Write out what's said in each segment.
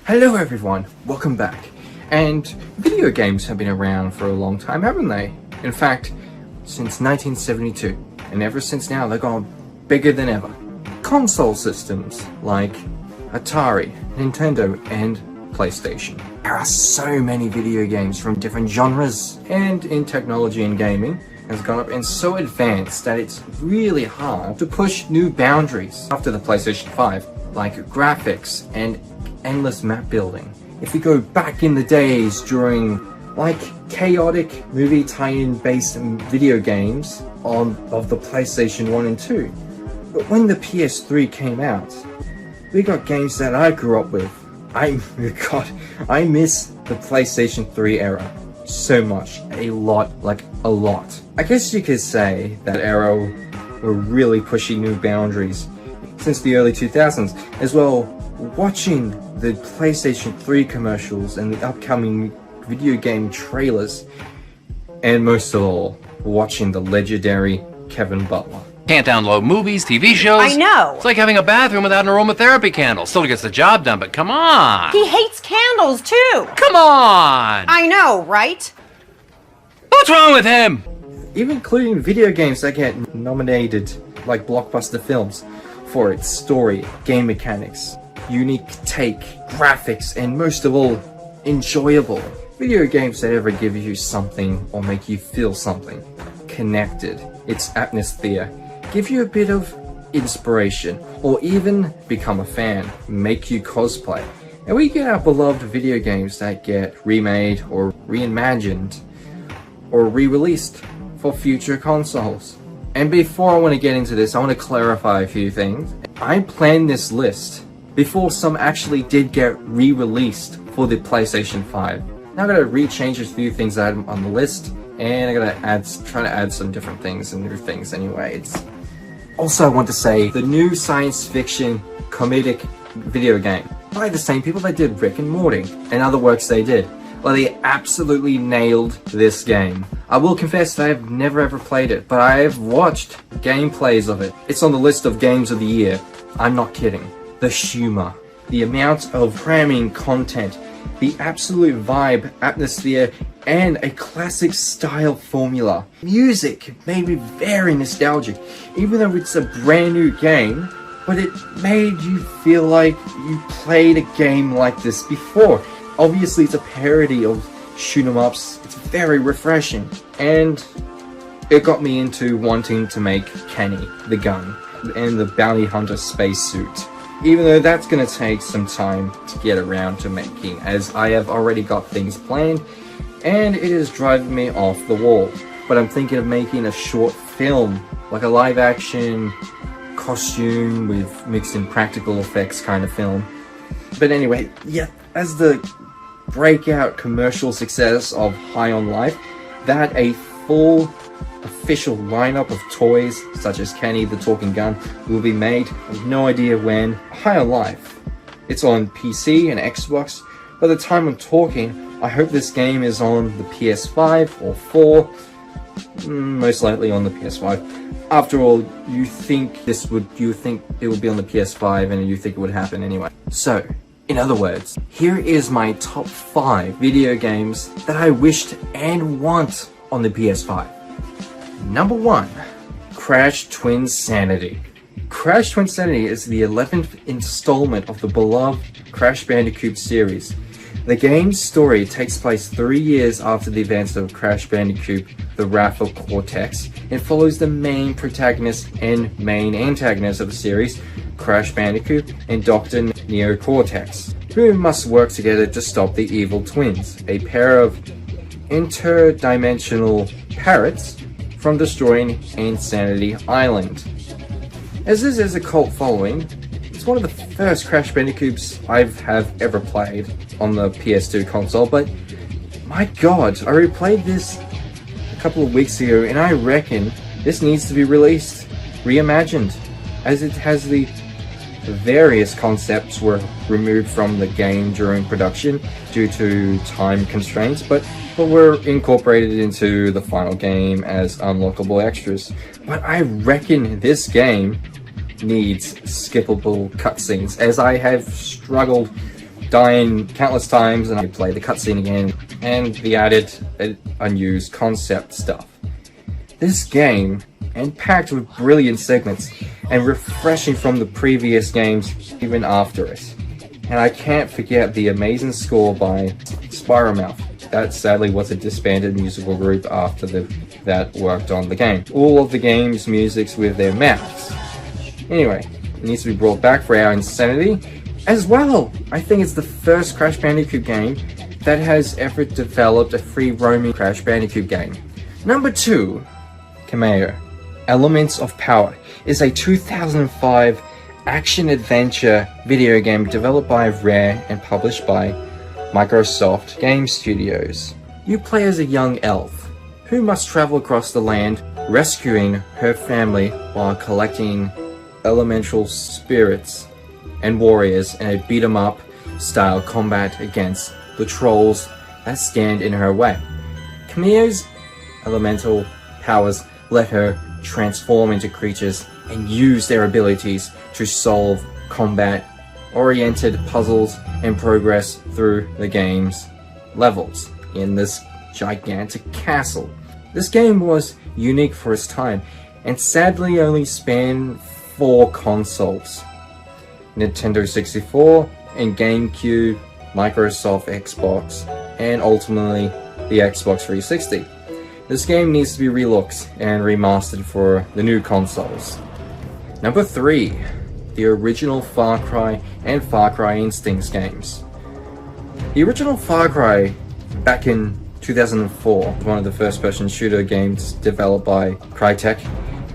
Hello everyone, welcome back. And video games have been around for a long time, haven't they? In fact, since 1972. And ever since now, they've gone bigger than ever. Console systems like Atari, Nintendo, and PlayStation. There are so many video games from different genres, and in technology and gaming has gone up and so advanced that it's really hard to push new boundaries after the PlayStation 5, like graphics and endless map building. If we go back in the days during like chaotic movie tie-in based video games of the PlayStation 1 and 2. But when the PS3 came out, we got games that I grew up with. I miss the PlayStation 3 era so much. A lot. I guess you could say that era were really pushing new boundaries since the early 2000s. As well, watching the PlayStation 3 commercials and the upcoming video game trailers, and most of all, watching the legendary Kevin Butler. Can't download movies, TV shows. I know. It's like having a bathroom without an aromatherapy candle. Still gets the job done, but come on. He hates candles, too. Come on. I know, right? What's wrong with him? Even including video games that get nominated like blockbuster films for its story, game mechanics, unique take, graphics, and most of all, enjoyable. Video games that ever give you something or make you feel something. Connected. Its atmosphere. Give you a bit of inspiration, or even become a fan, make you cosplay. And we get our beloved video games that get remade or reimagined or re-released for future consoles. And before I want to get into this, I want to clarify a few things. I planned this list before some actually did get re-released for the PlayStation 5. Now I'm going to rechange a few things that are on the list, and I'm gonna try to add some different things and new things anyway. Also, I want to say the new science fiction comedic video game by the same people that did Rick and Morty and other works they did. Well, they absolutely nailed this game. I will confess that I've never ever played it, but I have watched gameplays of it. It's on the list of games of the year. I'm not kidding. The humor, the amount of cramming content, the absolute vibe, atmosphere, and a classic style formula. Music made me very nostalgic, even though it's a brand new game, but it made you feel like you played a game like this before. Obviously it's a parody of shoot 'em ups. It's very refreshing, and it got me into wanting to make Kenny, the gun, and the bounty hunter spacesuit. Even though that's gonna take some time to get around to making, as I have already got things planned, and it is driving me off the wall. But I'm thinking of making a short film, like a live action costume with mixed in practical effects kind of film. But anyway, yeah, as the breakout commercial success of High on Life, that a full official lineup of toys such as Kenny the Talking Gun will be made. I have no idea when. High on Life, it's on PC and Xbox. By the time I'm talking, I hope this game is on the PS5 or 4, most likely on the PS5. After all, you think it would be on the PS5, and you think it would happen anyway. So, in other words, here is my top 5 video games that I wished and want on the PS5. Number 1, Crash Twinsanity. Crash Twinsanity is the 11th installment of the beloved Crash Bandicoot series. The game's story takes place 3 years after the events of Crash Bandicoot, The Wrath of Cortex, and follows the main protagonist and main antagonist of the series, Crash Bandicoot and Dr. Neo Cortex, who must work together to stop the evil twins, a pair of interdimensional parrots, from destroying Insanity Island. As this is a cult following, it's one of the first Crash Bandicoots I have ever played on the PS2 console, but my god, I replayed this a couple of weeks ago, and I reckon this needs to be released, reimagined, as it has the various concepts were removed from the game during production due to time constraints, but were incorporated into the final game as unlockable extras. But I reckon this game needs skippable cutscenes, as I have struggled dying countless times and I play the cutscene again, and the added unused concept stuff. This game, and packed with brilliant segments, and refreshing from the previous games even after it. And I can't forget the amazing score by Spiralmouth. That sadly was a disbanded musical group after that worked on the game. All of the game's music's with their mouths. Anyway, it needs to be brought back for our insanity. As well, I think it's the first Crash Bandicoot game that has ever developed a free roaming Crash Bandicoot game. Number 2, Kameo. Elements of Power is a 2005 action-adventure video game developed by Rare and published by Microsoft Game Studios. You play as a young elf who must travel across the land rescuing her family while collecting elemental spirits and warriors in a beat-em-up style combat against the trolls that stand in her way. Kameo's elemental powers let her transform into creatures and use their abilities to solve combat-oriented puzzles and progress through the game's levels in this gigantic castle. This game was unique for its time and sadly only spanned 4 consoles: Nintendo 64 and GameCube, Microsoft Xbox, and ultimately the Xbox 360. This game needs to be relooked and remastered for the new consoles. Number 3, the original Far Cry and Far Cry Instincts games. The original Far Cry, back in 2004, one of the first-person shooter games developed by Crytek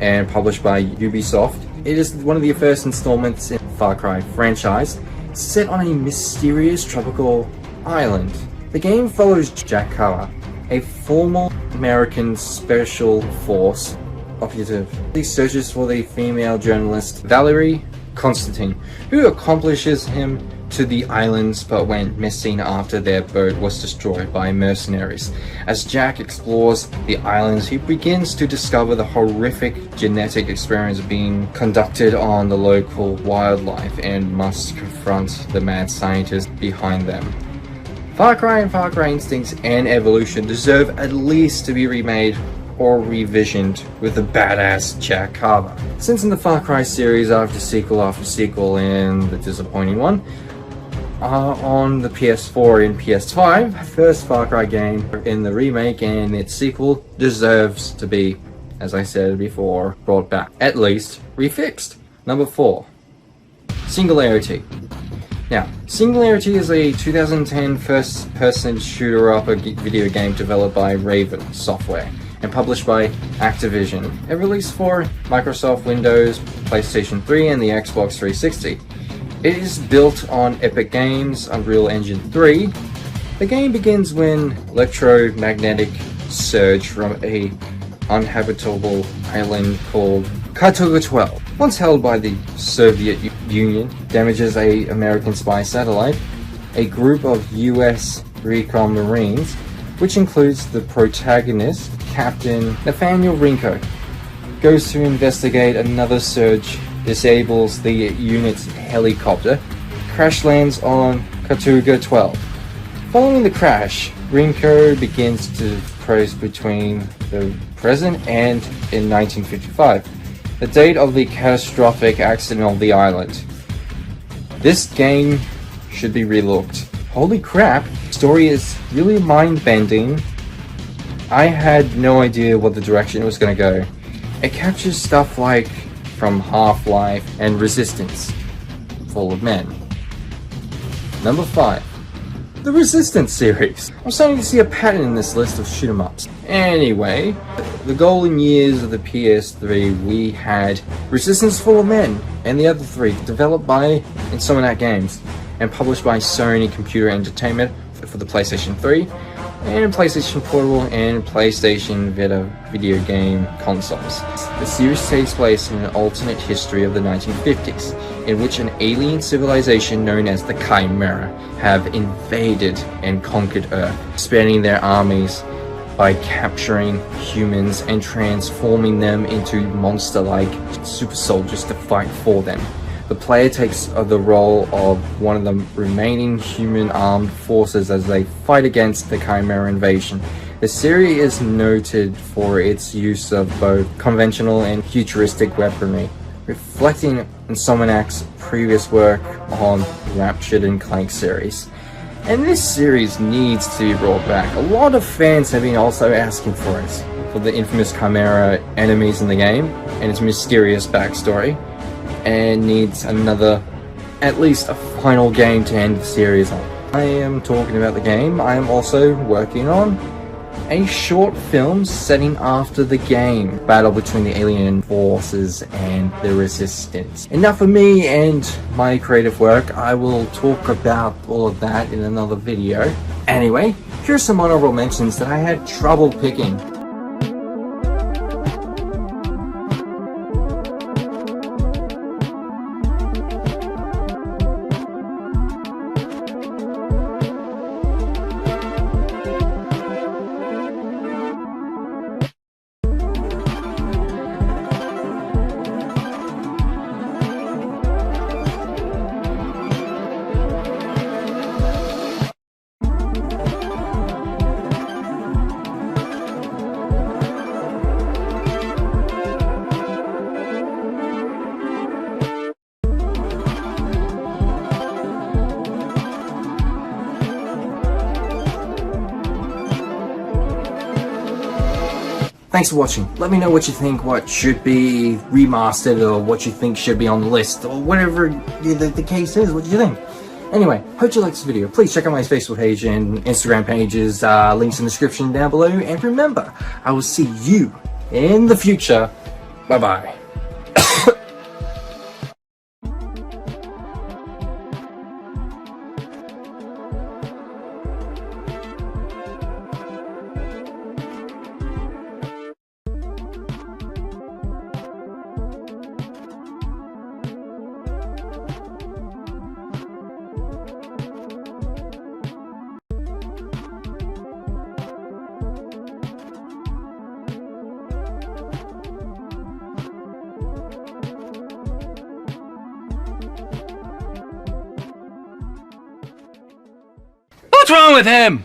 and published by Ubisoft. It is one of the first installments in the Far Cry franchise, set on a mysterious tropical island. The game follows Jack Carr, a former American Special Force operative. He searches for the female journalist Valerie Constantine, who accomplishes him to the islands but went missing after their boat was destroyed by mercenaries. As Jack explores the islands, he begins to discover the horrific genetic experiments being conducted on the local wildlife and must confront the mad scientists behind them. Far Cry and Far Cry Instincts and Evolution deserve at least to be remade or revisioned with a badass Jack Carver. Since in the Far Cry series after sequel and the disappointing one, on the PS4 and PS5, first Far Cry game in the remake and its sequel deserves to be, as I said before, brought back, at least refixed. Number 4, Singularity. Now, Singularity is a 2010 first-person shooter-up video game developed by Raven Software and published by Activision. It released for Microsoft Windows, PlayStation 3, and the Xbox 360. It is built on Epic Games' Unreal Engine 3. The game begins when electromagnetic surge from a uninhabitable island called Katuga 12, once held by the Soviet Union, damages a American spy satellite. A group of US recon Marines, which includes the protagonist, Captain Nathaniel Rinko, goes to investigate another surge, disables the unit's helicopter, crash lands on Katuga 12. Following the crash, Rinko begins to trace between the present and in 1955, the date of the catastrophic accident on the island. This game should be relooked. Holy crap, story is really mind-bending. I had no idea what the direction it was going to go. It captures stuff like from Half-Life and Resistance-fallofman. Number 5. The Resistance series. I'm starting to see a pattern in this list of shoot-em-ups. Anyway, the golden years of the PS3, we had Resistance-fallofman and the other 3, developed by Insomniac Games and published by Sony Computer Entertainment for the PlayStation 3 and PlayStation Portable and PlayStation Vita video game consoles. The series takes place in an alternate history of the 1950s, in which an alien civilization known as the Chimera have invaded and conquered Earth, expanding their armies by capturing humans and transforming them into monster-like super soldiers to fight for them. The player takes the role of one of the remaining human armed forces as they fight against the Chimera invasion. The series is noted for its use of both conventional and futuristic weaponry, reflecting Insomniac's previous work on Raptured and Clank series. And this series needs to be brought back. A lot of fans have been also asking for it, for the infamous Chimera enemies in the game and its mysterious backstory, and needs another, at least a final game to end the series on. I am talking about the game. I am also working on a short film setting after the game, battle between the alien forces and the resistance. Enough of me and my creative work. I will talk about all of that in another video. Anyway, here's some honorable mentions that I had trouble picking. Thanks for watching. Let me know what you think, what should be remastered, or what you think should be on the list, or whatever the case is. What do you think? Anyway, hope you liked this video. Please check out my Facebook page and Instagram pages, links in the description down below. And remember, I will see you in the future. Bye-bye. What's wrong with him?